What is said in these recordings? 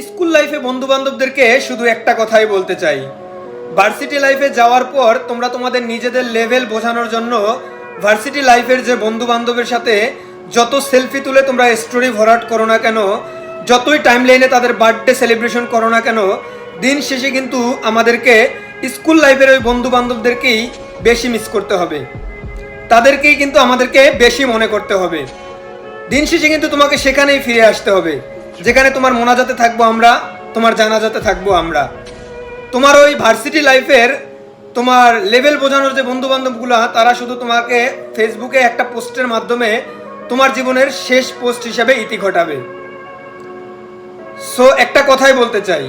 School লাইফে বন্ধু বান্ধবদেরকে শুধু একটা কথাই বলতে চাই, ভার্সিটি লাইফে যাওয়ার পর তোমরা তোমাদের নিজেদের লেভেল বোঝানোর জন্য ভার্সিটি লাইফের যে বন্ধু বান্ধবের সাথে যত সেলফি তুলে তোমরা স্টোরি ভরাট করো না কেন, যতই টাইম লাইনে তাদের বার্থডে সেলিব্রেশন করো না কেন, দিন শেষে কিন্তু আমাদেরকে স্কুল লাইফের ওই বন্ধু বান্ধবদেরকেই বেশি মিস করতে হবে, তাদেরকেই কিন্তু আমাদেরকে বেশি মনে করতে হবে। দিন শেষে কিন্তু তোমাকে সেখানেই ফিরে আসতে হবে যেখানে তোমার মোনাজাতে থাকবো আমরা, তোমার জানাজাতে থাকবো আমরা। তোমার ওই ভার্সিটি লাইফের তোমার লেভেল বোঝানোর যে বন্ধু বান্ধবগুলা, তারা শুধু তোমাকে ফেসবুকে একটা পোস্টের মাধ্যমে তোমার জীবনের শেষ পোস্ট হিসাবে ইতি ঘটাবে। সো একটা কথাই বলতে চাই,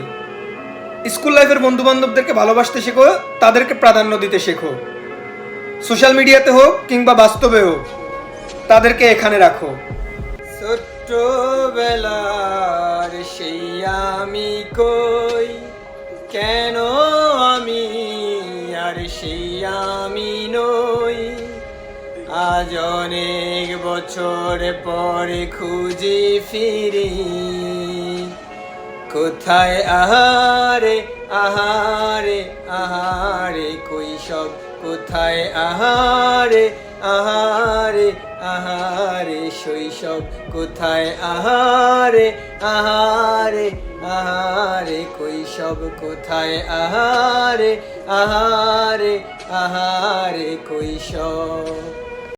স্কুল লাইফের বন্ধু বান্ধবদেরকে ভালোবাসতে শেখো, তাদেরকে প্রাধান্য দিতে শেখো। সোশ্যাল মিডিয়াতে হোক কিংবা বাস্তবে হোক, তাদেরকে এখানে রাখো। ছোট্টবেলার সেই আমি কই, কেন আমি আর সেই আমি নই, আজ অনেক বছর পরে খুঁজি ফিরি, কোথায় আহারে আহারে আহারে কৈশব, কোথায় আহারে আহারে আহারে শৈশব, কোথায় আহারে আহারে আহারে কৈশব, কোথায় আহারে আহারে আহারে কৈশব।